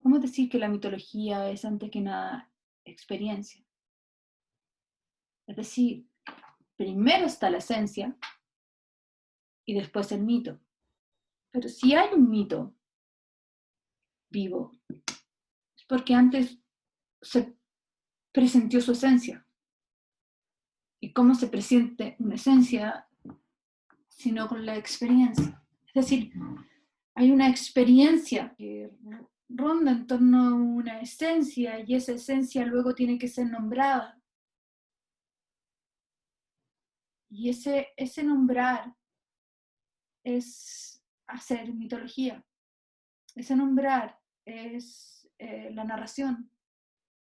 podemos decir que la mitología es antes que nada experiencia. Es decir, primero está la esencia y después el mito. Pero si hay un mito vivo, es porque antes se presentó su esencia. ¿Y cómo se presenta una esencia sino con la experiencia? Es decir, hay una experiencia que ronda en torno a una esencia y esa esencia luego tiene que ser nombrada. Y ese nombrar es hacer mitología. Ese nombrar es la narración,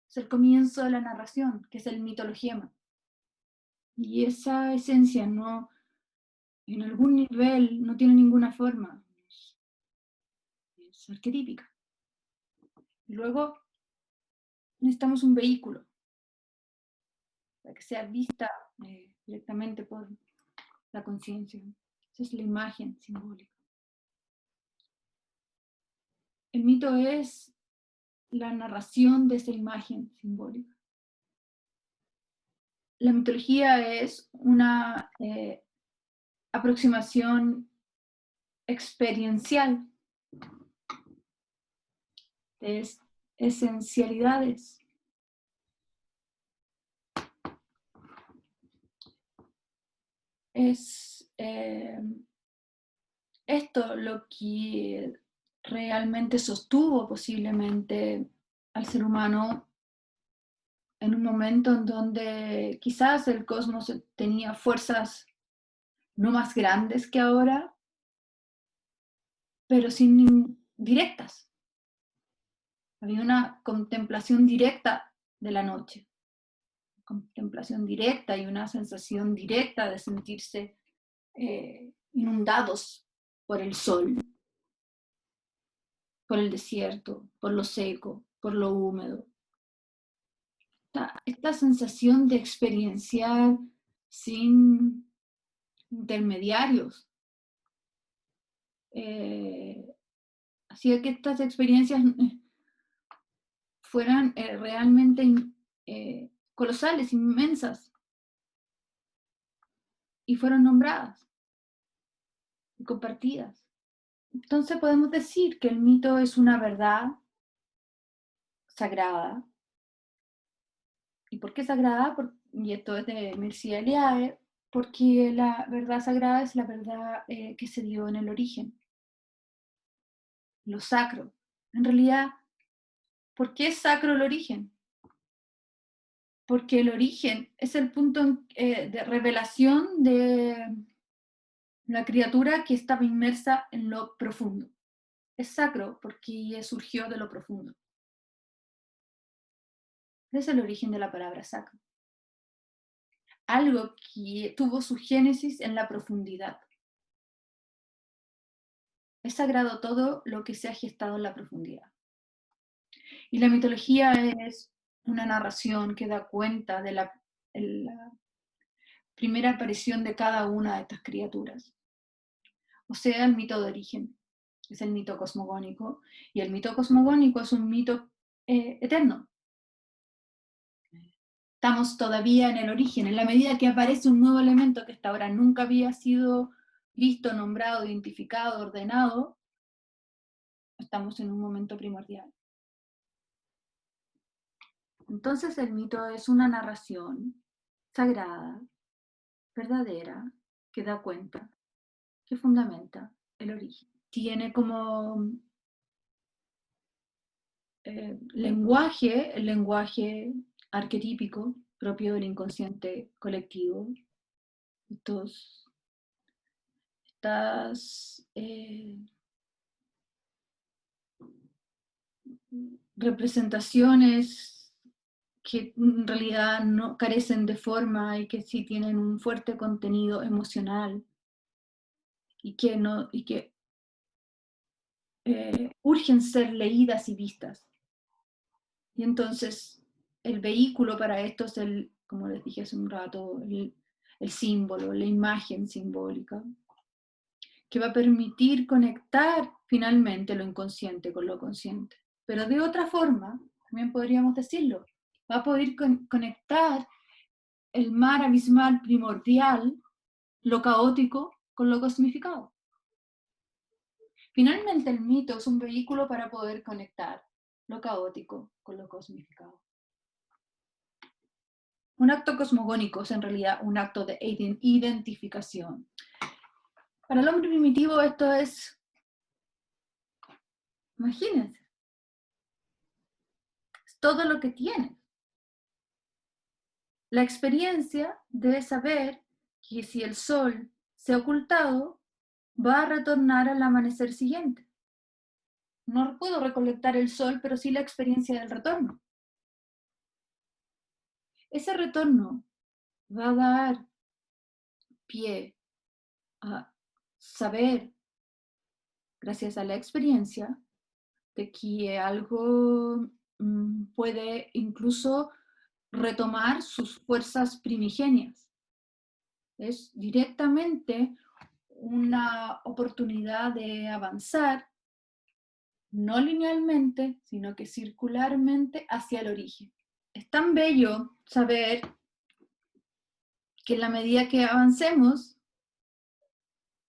es el comienzo de la narración, que es el mitologiema. Y esa esencia no, en algún nivel, no tiene ninguna forma, es arquetípica. Y luego necesitamos un vehículo para que sea vista directamente por la conciencia. Esa es la imagen simbólica. El mito es la narración de esa imagen simbólica. La mitología es una aproximación experiencial de esencialidades. Es esto lo que realmente sostuvo posiblemente al ser humano en un momento en donde quizás el cosmos tenía fuerzas no más grandes que ahora, pero sin directas. Había una contemplación directa de la noche, contemplación directa y una sensación directa de sentirse inundados por el sol, por el desierto, por lo seco, por lo húmedo. Esta sensación de experienciar sin intermediarios hacía que estas experiencias fueran realmente colosales, inmensas, y fueron nombradas y compartidas. Entonces podemos decir que el mito es una verdad sagrada. ¿Y por qué sagrada? Y esto es de Mircea Eliade, porque la verdad sagrada es la verdad que se dio en el origen, lo sacro. En realidad, ¿por qué es sacro el origen? Porque el origen es el punto de revelación de la criatura que estaba inmersa en lo profundo. Es sacro porque surgió de lo profundo. Ese es el origen de la palabra sacro. Algo que tuvo su génesis en la profundidad. Es sagrado todo lo que se ha gestado en la profundidad. Y la mitología es una narración que da cuenta de la primera aparición de cada una de estas criaturas. O sea, el mito de origen, es el mito cosmogónico, y el mito cosmogónico es un mito eterno. Estamos todavía en el origen, en la medida que aparece un nuevo elemento que hasta ahora nunca había sido visto, nombrado, identificado, ordenado, estamos en un momento primordial. Entonces el mito es una narración sagrada, verdadera, que da cuenta, que fundamenta el origen. Tiene como lenguaje, el lenguaje arquetípico propio del inconsciente colectivo. Estas representaciones que en realidad no carecen de forma y que sí tienen un fuerte contenido emocional y que urgen ser leídas y vistas. Y entonces el vehículo para esto es como les dije hace un rato, el símbolo, la imagen simbólica, que va a permitir conectar finalmente lo inconsciente con lo consciente. pero de otra forma, también podríamos decirlo, va a poder conectar el mar abismal primordial, lo caótico, con lo cosmificado. Finalmente, el mito es un vehículo para poder conectar lo caótico con lo cosmificado. Un acto cosmogónico es en realidad un acto de identificación. Para el hombre primitivo esto es, imagínense, es todo lo que tiene. La experiencia de saber que si el sol se ha ocultado, va a retornar al amanecer siguiente. No puedo recolectar el sol, pero sí la experiencia del retorno. Ese retorno va a dar pie a saber, gracias a la experiencia, de que algo puede incluso retomar sus fuerzas primigenias. Es directamente una oportunidad de avanzar, no linealmente, sino que circularmente hacia el origen. Es tan bello saber que en la medida que avancemos,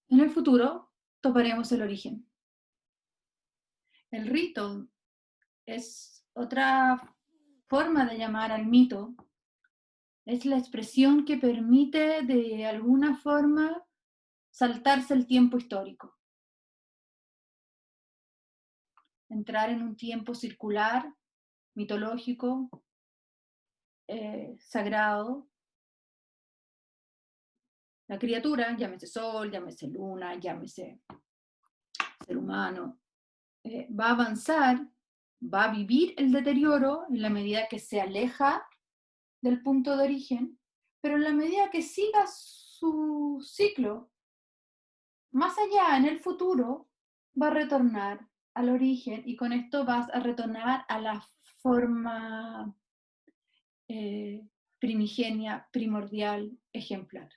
en el futuro toparemos el origen. El rito es otra forma de llamar al mito. Es la expresión que permite de alguna forma saltarse el tiempo histórico. Entrar en un tiempo circular, mitológico, sagrado. La criatura, llámese sol, llámese luna, llámese ser humano, va a avanzar, va a vivir el deterioro en la medida que se aleja del punto de origen, pero en la medida que siga su ciclo, más allá en el futuro, va a retornar al origen y con esto vas a retornar a la forma primigenia, primordial, ejemplar.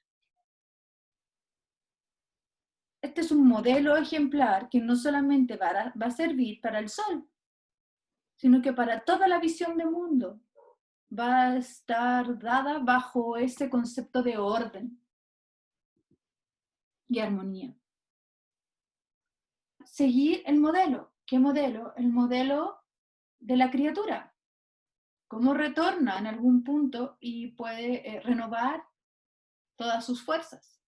Este es un modelo ejemplar que no solamente va a servir para el sol, sino que para toda la visión de mundo va a estar dada bajo ese concepto de orden y armonía. Seguir el modelo. ¿Qué modelo? El modelo de la criatura. Cómo retorna en algún punto y puede renovar todas sus fuerzas.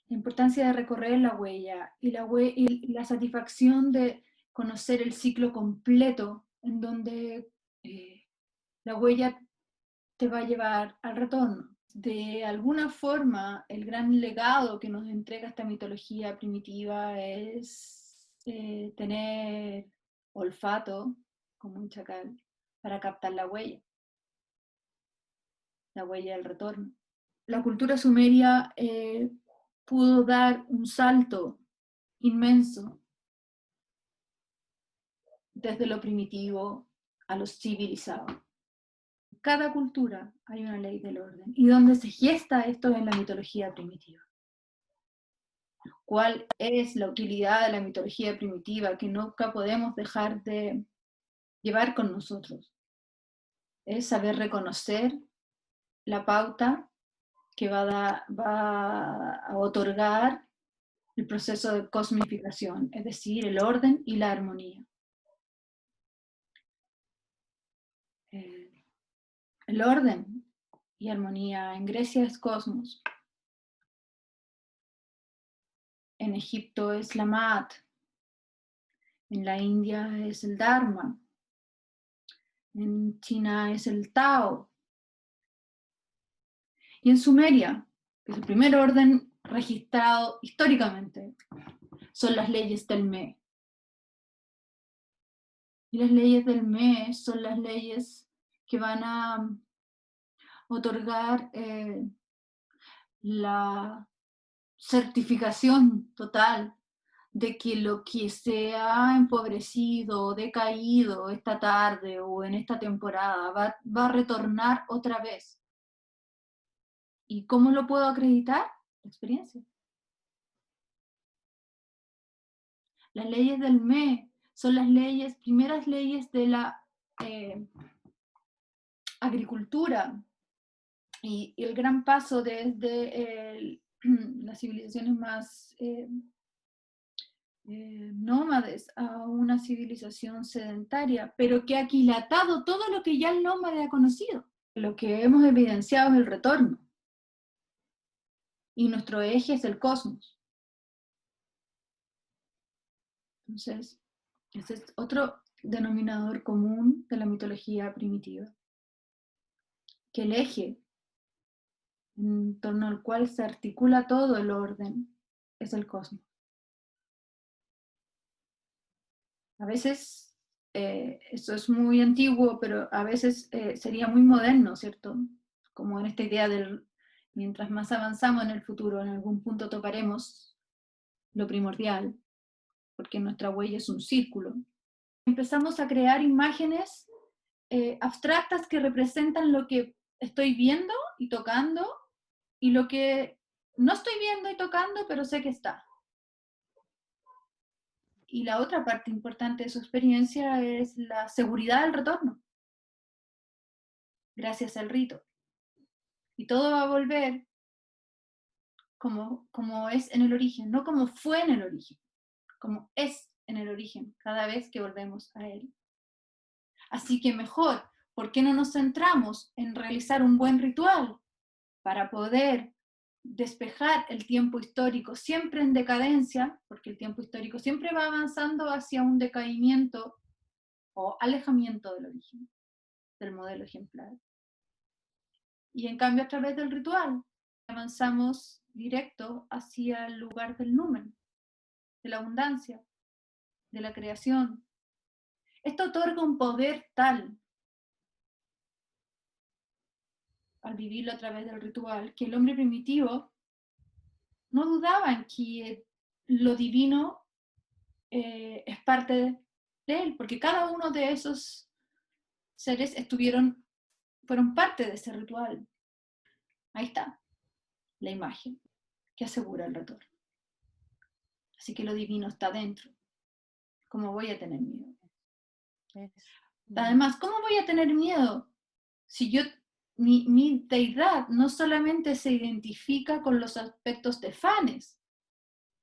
La importancia de recorrer la huella y la satisfacción de conocer el ciclo completo en donde la huella te va a llevar al retorno. De alguna forma, el gran legado que nos entrega esta mitología primitiva es tener olfato, como un chacal, para captar la huella del retorno. La cultura sumeria pudo dar un salto inmenso desde lo primitivo a lo civilizado. En cada cultura hay una ley del orden. ¿Y dónde se gesta esto en la mitología primitiva? ¿Cuál es la utilidad de la mitología primitiva que nunca podemos dejar de llevar con nosotros? Es saber reconocer la pauta que va a otorgar el proceso de cosmificación, es decir, el orden y la armonía. El orden y armonía en Grecia es cosmos, en Egipto es la Mat, en la India es el Dharma, en China es el Tao, y en Sumeria, que es el primer orden registrado históricamente, son las leyes del Me. Y las leyes del Me son las leyes que van a otorgar la certificación total de que lo que se ha empobrecido o decaído esta tarde o en esta temporada va a retornar otra vez. ¿Y cómo lo puedo acreditar? La experiencia. Las leyes del Me son las primeras leyes de la agricultura, y el gran paso desde las civilizaciones más nómades a una civilización sedentaria, pero que ha aquilatado todo lo que ya el nómade ha conocido. Lo que hemos evidenciado es el retorno, y nuestro eje es el cosmos. Entonces, ese es otro denominador común de la mitología primitiva, que el eje en torno al cual se articula todo el orden es el cosmos. A veces, eso es muy antiguo, pero a veces sería muy moderno, ¿cierto? Como en esta idea del, mientras más avanzamos en el futuro, en algún punto tocaremos lo primordial, porque nuestra huella es un círculo. Empezamos a crear imágenes abstractas que representan lo que estoy viendo y tocando, y lo que no estoy viendo y tocando, pero sé que está. Y la otra parte importante de su experiencia es la seguridad del retorno, gracias al rito. Y todo va a volver como es en el origen, no como fue en el origen, como es en el origen, cada vez que volvemos a él. Así que mejor, ¿por qué no nos centramos en realizar un buen ritual para poder despejar el tiempo histórico siempre en decadencia, porque el tiempo histórico siempre va avanzando hacia un decaimiento o alejamiento del origen, del modelo ejemplar? Y en cambio, a través del ritual avanzamos directo hacia el lugar del numen, de la abundancia, de la creación. Esto otorga un poder tal al vivirlo a través del ritual, que el hombre primitivo no dudaba en que lo divino es parte de él, porque cada uno de esos seres fueron parte de ese ritual. Ahí está la imagen que asegura el retorno. Así que lo divino está dentro. ¿Cómo voy a tener miedo? Además, ¿cómo voy a tener miedo si mi deidad no solamente se identifica con los aspectos tefanes,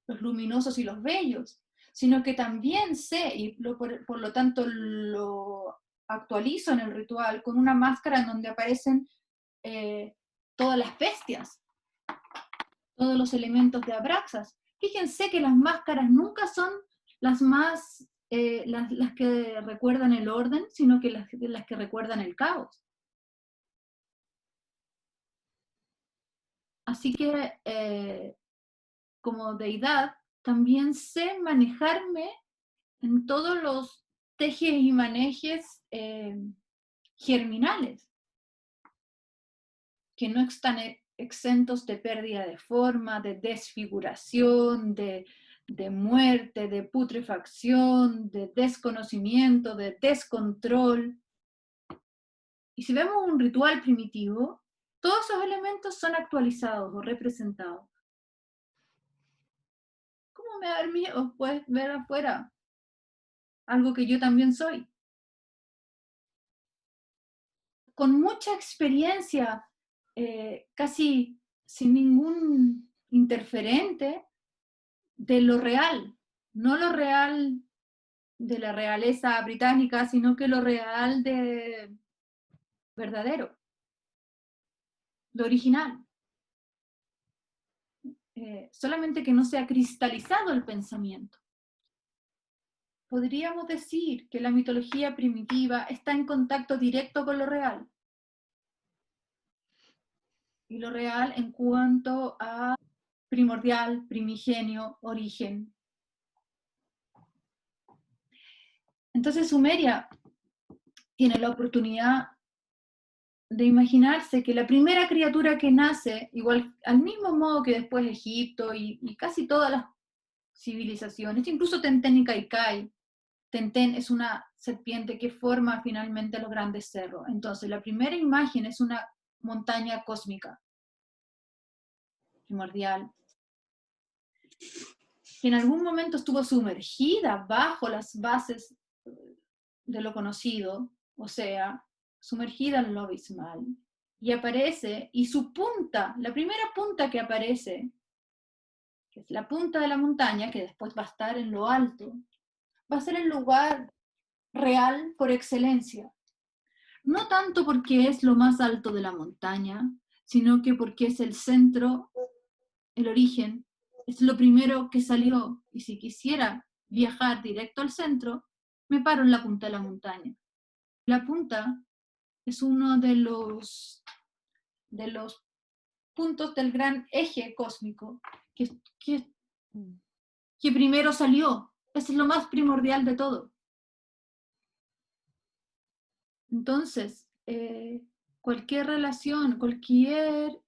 los luminosos y los bellos, sino que también sé, y por lo tanto lo actualizo en el ritual con una máscara en donde aparecen todas las bestias, todos los elementos de Abraxas. Fíjense que las máscaras nunca son las más, las que recuerdan el orden, sino que las que recuerdan el caos. Así que, como deidad, también sé manejarme en todos los tejes y manejes germinales, que no están exentos de pérdida de forma, de desfiguración, de muerte, de putrefacción, de desconocimiento, de descontrol. Y si vemos un ritual primitivo, todos esos elementos son actualizados o representados. ¿Cómo me da el miedo pues ver afuera algo que yo también soy? Con mucha experiencia, casi sin ningún interferente, de lo real, no lo real de la realeza británica, sino que lo real de verdadero, lo original. Solamente que no se ha cristalizado el pensamiento. Podríamos decir que la mitología primitiva está en contacto directo con lo real. Y lo real en cuanto a primordial, primigenio, origen. Entonces Sumeria tiene la oportunidad de imaginarse que la primera criatura que nace, igual al mismo modo que después Egipto y casi todas las civilizaciones, incluso Tenten y Kaikai, Tenten es una serpiente que forma finalmente los grandes cerros. Entonces la primera imagen es una montaña cósmica, primordial, que en algún momento estuvo sumergida bajo las bases de lo conocido, o sea, sumergida en lo abismal, y aparece, y su punta, la primera punta que aparece, que es la punta de la montaña, que después va a estar en lo alto, va a ser el lugar real por excelencia. No tanto porque es lo más alto de la montaña, sino que porque es el centro, el origen, es lo primero que salió. Y si quisiera viajar directo al centro, me paro en la punta de la montaña. La punta es uno de los puntos del gran eje cósmico que, que primero salió. Es lo más primordial de todo. Entonces, cualquier relación, cualquier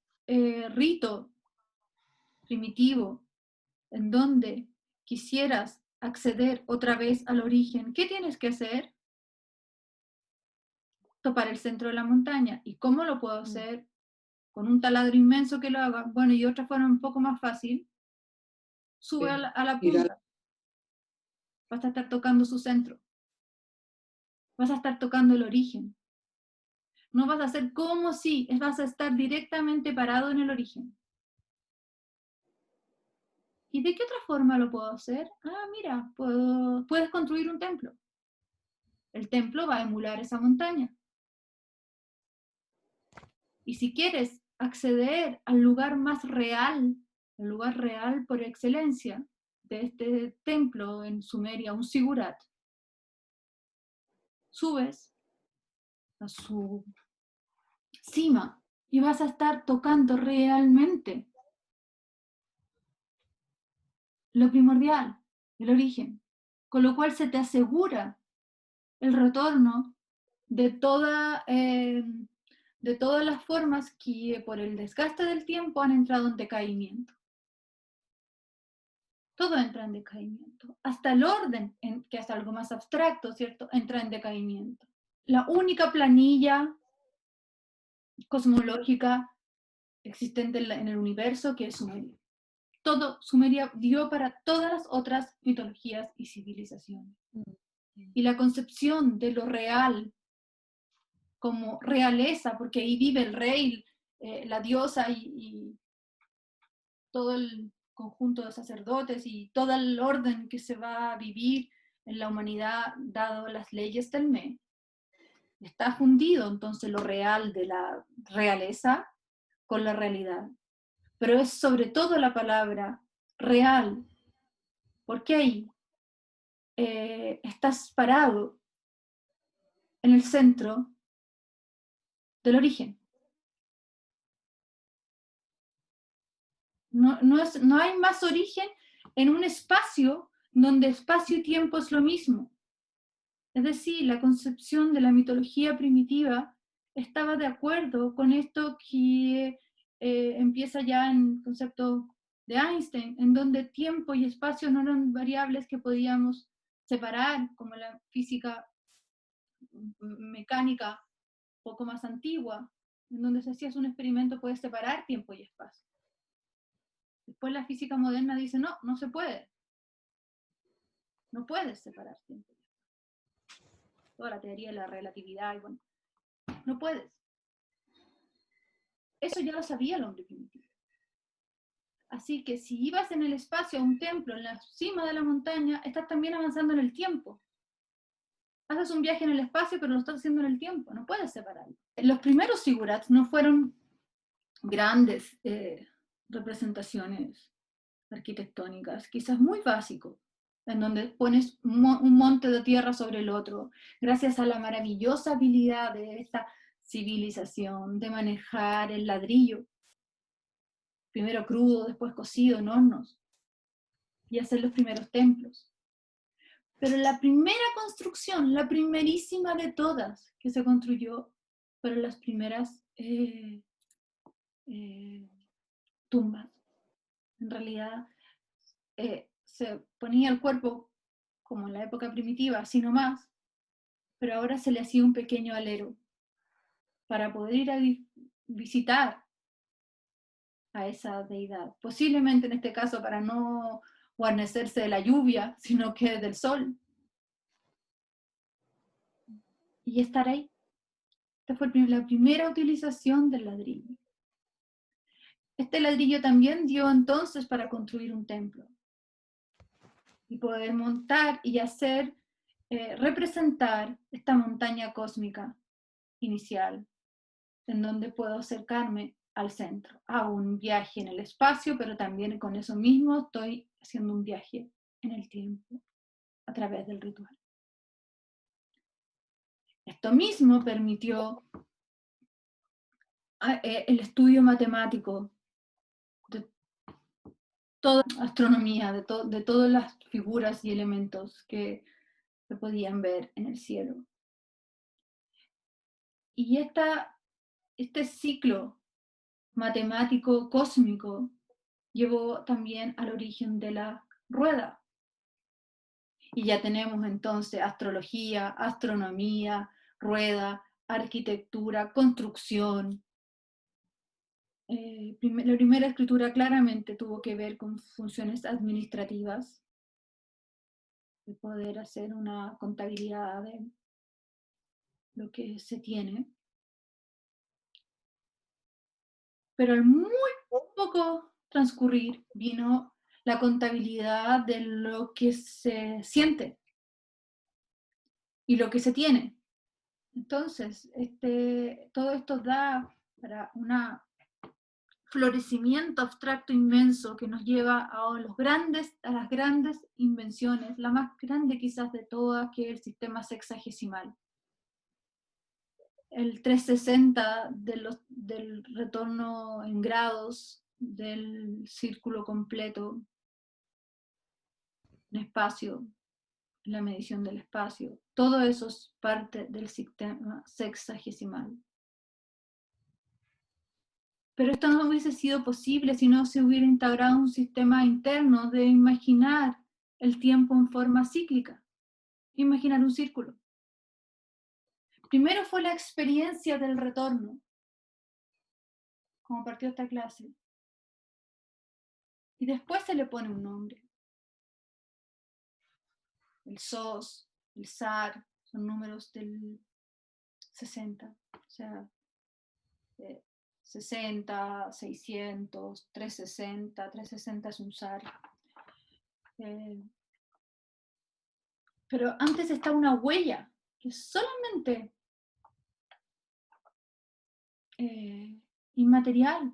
rito primitivo en donde quisieras acceder otra vez al origen, ¿qué tienes que hacer? Topar el centro de la montaña. ¿Y cómo lo puedo hacer? Con un taladro inmenso que lo haga. Bueno, y otra forma un poco más fácil, sube a la punta. Vas a estar tocando su centro. Vas a estar tocando el origen. No vas a hacer como si, vas a estar directamente parado en el origen. ¿Y de qué otra forma lo puedo hacer? Ah, mira, puedes construir un templo. El templo va a emular esa montaña. Y si quieres acceder al lugar más real, el lugar real por excelencia de este templo en Sumeria, un sigurat, subes a su cima y vas a estar tocando realmente lo primordial, el origen, con lo cual se te asegura el retorno de, de todas las formas que por el desgaste del tiempo han entrado en decaimiento. Todo entra en decaimiento, hasta el orden, que es algo más abstracto, ¿cierto? Entra en decaimiento. La única planilla cosmológica existente en el universo que es Sumeria. Todo Sumeria dio para todas las otras mitologías y civilizaciones. Y la concepción de lo real como realeza, porque ahí vive el rey, la diosa y todo el conjunto de sacerdotes y todo el orden que se va a vivir en la humanidad dado las leyes del Me, está fundido entonces lo real de la realeza con la realidad. Pero es sobre todo la palabra real, porque ahí estás parado en el centro del origen. No hay más origen en un espacio donde espacio y tiempo es lo mismo. Es decir, la concepción de la mitología primitiva estaba de acuerdo con esto que empieza ya en el concepto de Einstein, en donde tiempo y espacio no eran variables que podíamos separar, como la física mecánica un poco más antigua, en donde si hacías un experimento puedes separar tiempo y espacio. Después la física moderna dice, no, no se puede. No puedes separar tiempo y espacio. Toda la teoría de la relatividad, y bueno, no puedes. Eso ya lo sabía el hombre primitivo. Así que si ibas en el espacio a un templo en la cima de la montaña, estás también avanzando en el tiempo. Haces un viaje en el espacio, pero lo estás haciendo en el tiempo, no puedes separarlo. Los primeros sigurats no fueron grandes representaciones arquitectónicas, quizás muy básico, en donde pones un monte de tierra sobre el otro, gracias a la maravillosa habilidad de esta civilización de manejar el ladrillo, primero crudo, después cocido en hornos, y hacer los primeros templos. Pero la primera construcción, la primerísima de todas que se construyó, fueron las primeras tumbas. En realidad, se ponía el cuerpo como en la época primitiva, así nomás, pero ahora se le hacía un pequeño alero para poder ir a visitar a esa deidad. Posiblemente en este caso para no guarnecerse de la lluvia, sino que del sol. Y estar ahí. Esta fue la primera utilización del ladrillo. Este ladrillo también dio entonces para construir un templo y poder montar y hacer, representar esta montaña cósmica inicial, en donde puedo acercarme al centro. Hago un viaje en el espacio, pero también con eso mismo estoy haciendo un viaje en el tiempo a través del ritual. Esto mismo permitió el estudio matemático de toda astronomía, de todas las figuras y elementos que se podían ver en el cielo. Y este ciclo matemático cósmico llevó también al origen de la rueda. Y ya tenemos entonces astrología, astronomía, rueda, arquitectura, construcción. La primera escritura claramente tuvo que ver con funciones administrativas, de poder hacer una contabilidad de lo que se tiene. Pero al muy poco transcurrir vino la contabilidad de lo que se siente y lo que se tiene. Entonces, todo esto da para un florecimiento abstracto inmenso que nos lleva a las grandes invenciones, la más grande quizás de todas, que es el sistema sexagesimal. El 360 del retorno en grados del círculo completo, en espacio, la medición del espacio, todo eso es parte del sistema sexagesimal. Pero esto no hubiese sido posible si no se hubiera integrado un sistema interno de imaginar el tiempo en forma cíclica, imaginar un círculo. Primero fue la experiencia del retorno, como partió esta clase, y después se le pone un nombre. El SOS, el SAR, son números del 60, o sea, 60, 600, 360, 360 es un SAR. Pero antes está una huella, que es solamente inmaterial,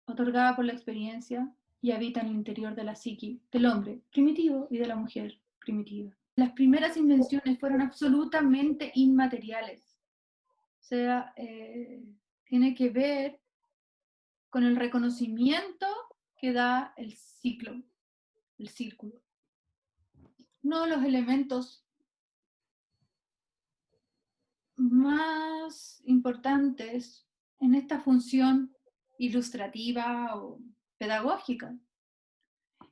otorgada por la experiencia y habita en el interior de la psique del hombre primitivo y de la mujer primitiva. Las primeras invenciones fueron absolutamente inmateriales, o sea, tiene que ver con el reconocimiento que da el ciclo, el círculo. Uno de los elementos más importantes en esta función ilustrativa o pedagógica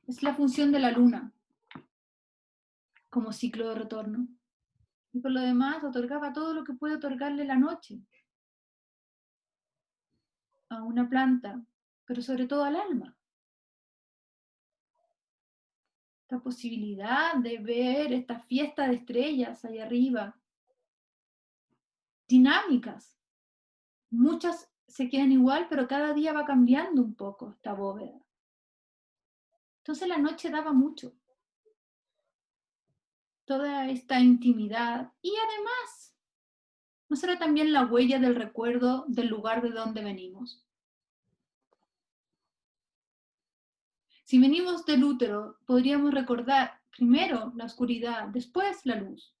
es la función de la luna como ciclo de retorno. Y por lo demás otorgaba todo lo que puede otorgarle la noche a una planta, pero sobre todo al alma. Esta posibilidad de ver esta fiesta de estrellas allá arriba, dinámicas. Muchas se quedan igual, pero cada día va cambiando un poco esta bóveda. Entonces la noche daba mucho. Toda esta intimidad y además, ¿no será también la huella del recuerdo del lugar de donde venimos? Si venimos del útero, podríamos recordar primero la oscuridad, después la luz.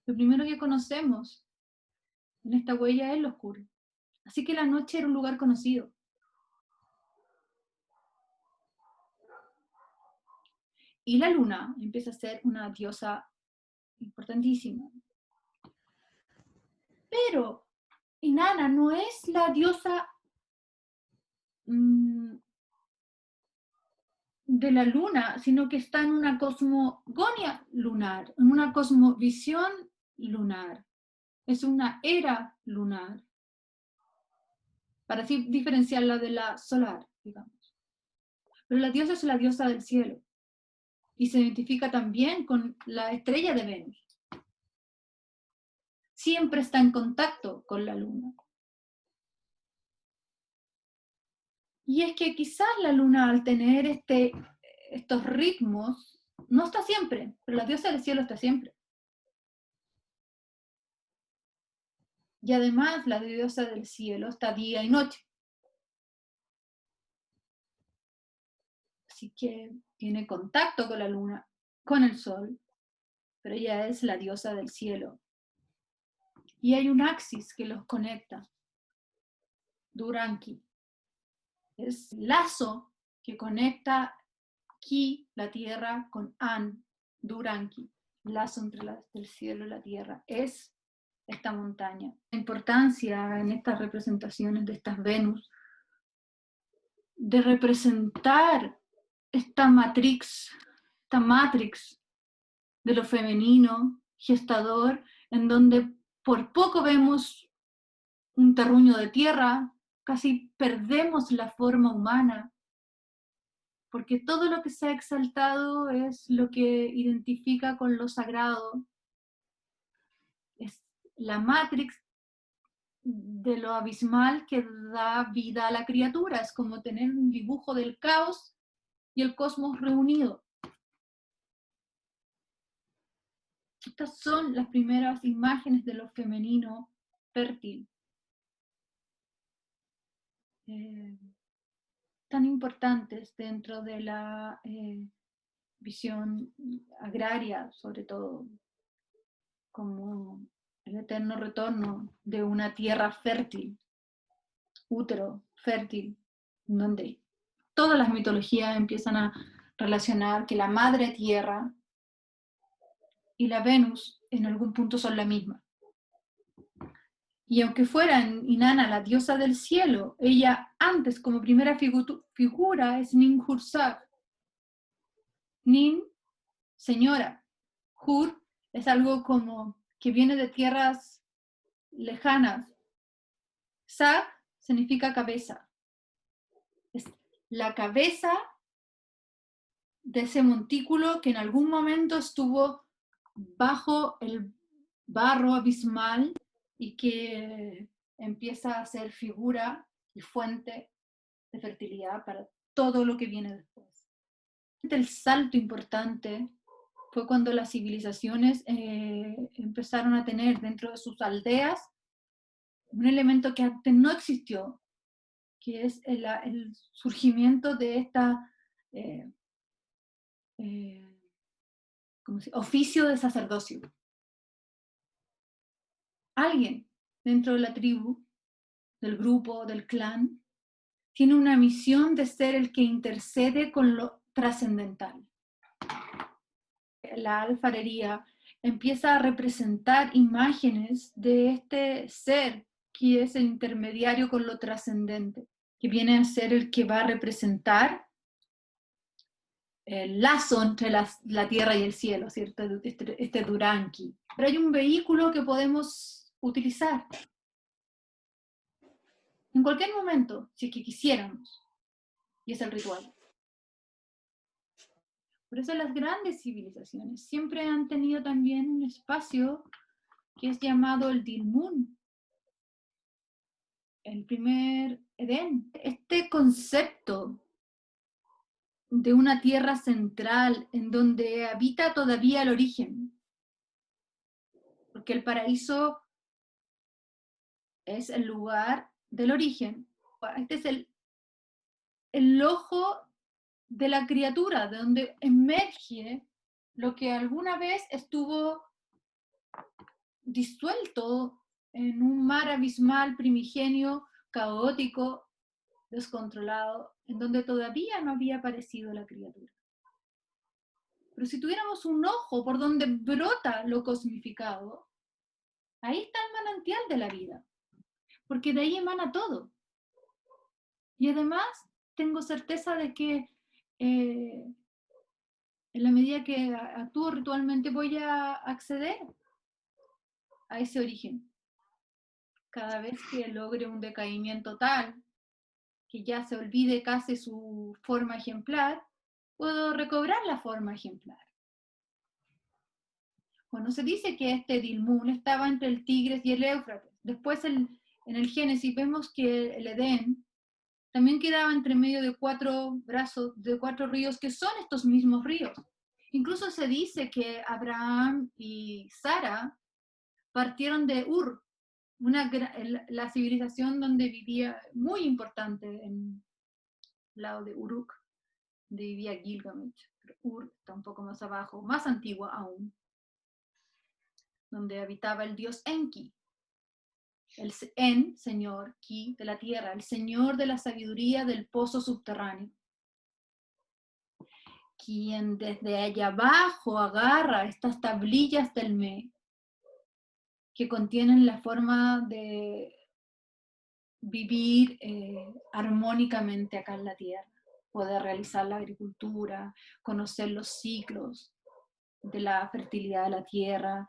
Lo primero que conocemos en esta huella es lo oscuro. Así que la noche era un lugar conocido. Y la luna empieza a ser una diosa importantísima. Pero Inanna no es la diosa de la luna, sino que está en una cosmogonia lunar, en una cosmovisión lunar. Es una era lunar, para así diferenciarla de la solar, digamos. Pero la diosa es la diosa del cielo. y se identifica también con la estrella de Venus. Siempre está en contacto con la luna. Y es que quizás la luna, al tener estos ritmos, no está siempre, pero la diosa del cielo está siempre. Y además la diosa del cielo está día y noche. Así que tiene contacto con la luna, con el sol, pero ella es la diosa del cielo. Y hay un axis que los conecta, Duranki. Es el lazo que conecta Ki, la tierra, con An, Duranki. El lazo entre el cielo y la tierra. Es esta montaña. La importancia en estas representaciones de estas Venus de representar esta matrix de lo femenino, gestador, en donde por poco vemos un terruño de tierra, casi perdemos la forma humana, porque todo lo que se ha exaltado es lo que identifica con lo sagrado, es la matrix de lo abismal que da vida a la criatura, es como tener un dibujo del caos y el cosmos reunido. Estas son las primeras imágenes de lo femenino fértil. Tan importantes dentro de la visión agraria, sobre todo, como el eterno retorno de una tierra fértil, útero fértil, donde todas las mitologías empiezan a relacionar que la madre tierra y la Venus en algún punto son la misma. Y aunque fuera Inanna la diosa del cielo, ella antes como primera figura es Ninhursag. Nin, señora. Hur es algo como que viene de tierras lejanas. Sag significa cabeza. Es la cabeza de ese montículo que en algún momento estuvo bajo el barro abismal y que empieza a ser figura y fuente de fertilidad para todo lo que viene después. El salto importante fue cuando las civilizaciones empezaron a tener dentro de sus aldeas un elemento que antes no existió, que es el surgimiento de esta oficio de sacerdocio. Alguien dentro de la tribu, del grupo, del clan, tiene una misión de ser el que intercede con lo trascendental. La alfarería empieza a representar imágenes de este ser que es el intermediario con lo trascendente, que viene a ser el que va a representar el lazo entre la tierra y el cielo, ¿cierto? Este Duranki. Pero hay un vehículo que podemos utilizar en cualquier momento, si es que quisiéramos, y es el ritual. Por eso las grandes civilizaciones siempre han tenido también un espacio que es llamado el Dilmun, el primer Edén. Este concepto de una tierra central en donde habita todavía el origen, porque el paraíso es el lugar del origen. Este es el ojo de la criatura, de donde emerge lo que alguna vez estuvo disuelto en un mar abismal, primigenio, caótico, descontrolado, en donde todavía no había aparecido la criatura. Pero si tuviéramos un ojo por donde brota lo cosmificado, ahí está el manantial de la vida, porque de ahí emana todo. Y además tengo certeza de que en la medida que actúo ritualmente voy a acceder a ese origen. Cada vez que logre un decaimiento tal que ya se olvide casi su forma ejemplar, puedo recobrar la forma ejemplar. Bueno, se dice que este Dilmun estaba entre el Tigris y el Éufrates. Después en el Génesis vemos que el Edén también quedaba entre medio de 4 brazos, de 4 ríos, que son estos mismos ríos. Incluso se dice que Abraham y Sara partieron de Ur, la civilización donde vivía, muy importante, en el lado de Uruk, donde vivía Gilgamesh. Ur está un poco más abajo, más antigua aún, donde habitaba el dios Enki. El En, señor, Ki, de la tierra, el señor de la sabiduría del pozo subterráneo, quien desde allá abajo agarra estas tablillas del Me, que contienen la forma de vivir armónicamente acá en la tierra, poder realizar la agricultura, conocer los ciclos de la fertilidad de la tierra,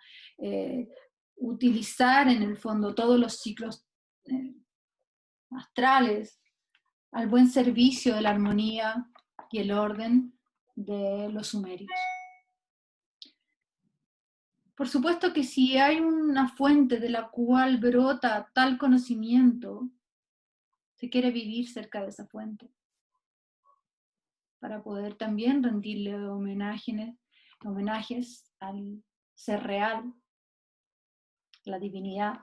utilizar en el fondo todos los ciclos astrales al buen servicio de la armonía y el orden de los sumerios. Por supuesto que si hay una fuente de la cual brota tal conocimiento, se quiere vivir cerca de esa fuente, para poder también rendirle homenajes al ser real, la divinidad.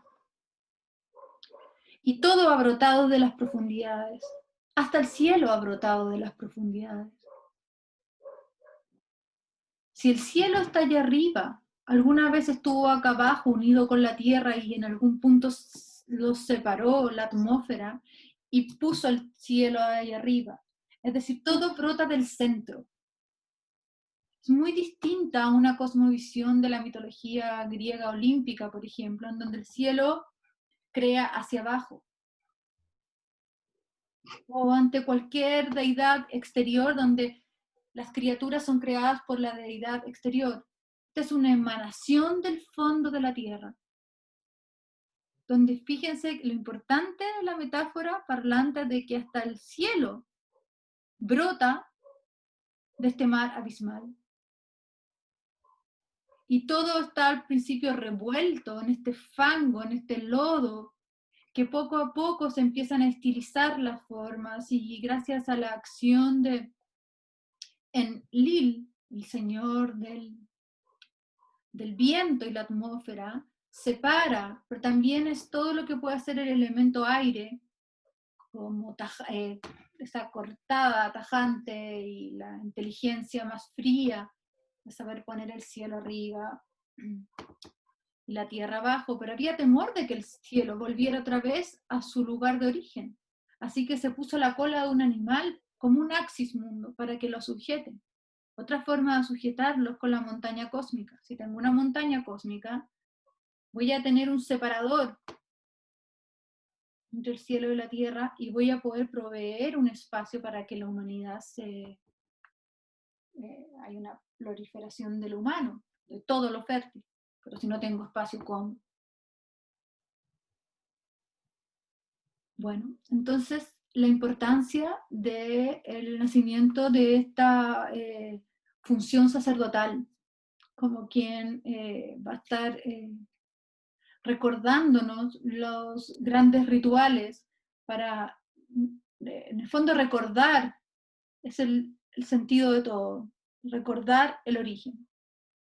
Y todo ha brotado de las profundidades, hasta el cielo ha brotado de las profundidades. Si el cielo está allá arriba, alguna vez estuvo acá abajo unido con la tierra y en algún punto los separó la atmósfera y puso el cielo ahí arriba. Es decir, todo brota del centro. Es muy distinta a una cosmovisión de la mitología griega olímpica, por ejemplo, en donde el cielo crea hacia abajo. O ante cualquier deidad exterior donde las criaturas son creadas por la deidad exterior. Esta es una emanación del fondo de la tierra, donde fíjense lo importante de la metáfora parlante de que hasta el cielo brota de este mar abismal. Y todo está al principio revuelto en este fango, en este lodo, que poco a poco se empiezan a estilizar las formas y gracias a la acción de Enlil, el señor del viento y la atmósfera, separa, pero también es todo lo que puede hacer el elemento aire, como esa cortada tajante y la inteligencia más fría de saber poner el cielo arriba y la tierra abajo, pero había temor de que el cielo volviera otra vez a su lugar de origen. Así que se puso la cola de un animal como un axis mundo para que lo sujete. Otra forma de sujetarlo es con la montaña cósmica. Si tengo una montaña cósmica, voy a tener un separador entre el cielo y la tierra y voy a poder proveer un espacio para que la humanidad hay una proliferación de lo humano, de todo lo fértil. Pero si no tengo espacio, ¿cómo? Bueno, entonces la importancia del nacimiento de esta función sacerdotal, como quien va a estar recordándonos los grandes rituales para, en el fondo, recordar, es el sentido de todo, recordar el origen.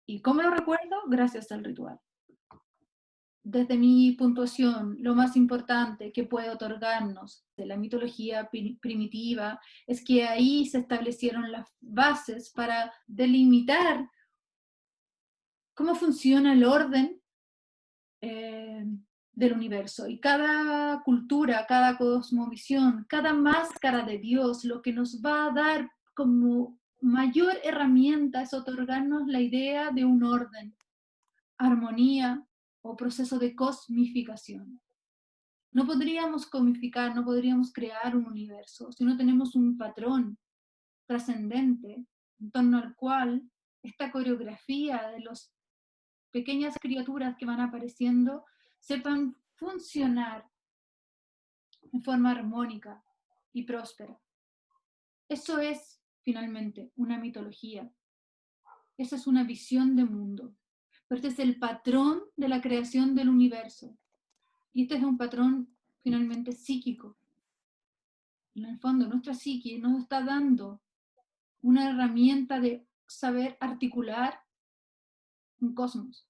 ¿Y cómo lo recuerdo? Gracias al ritual. Desde mi puntuación, lo más importante que puede otorgarnos de la mitología primitiva es que ahí se establecieron las bases para delimitar cómo funciona el orden del universo. Y cada cultura, cada cosmovisión, cada máscara de Dios, lo que nos va a dar como mayor herramienta es otorgarnos la idea de un orden, armonía o proceso de cosmificación. No podríamos comificar, no podríamos crear un universo si no tenemos un patrón trascendente en torno al cual esta coreografía de las pequeñas criaturas que van apareciendo sepan funcionar en forma armónica y próspera. Eso es finalmente una mitología. Esa es una visión de mundo. Pero este es el patrón de la creación del universo. Y este es un patrón finalmente psíquico. En el fondo, nuestra psique nos está dando una herramienta de saber articular un cosmos.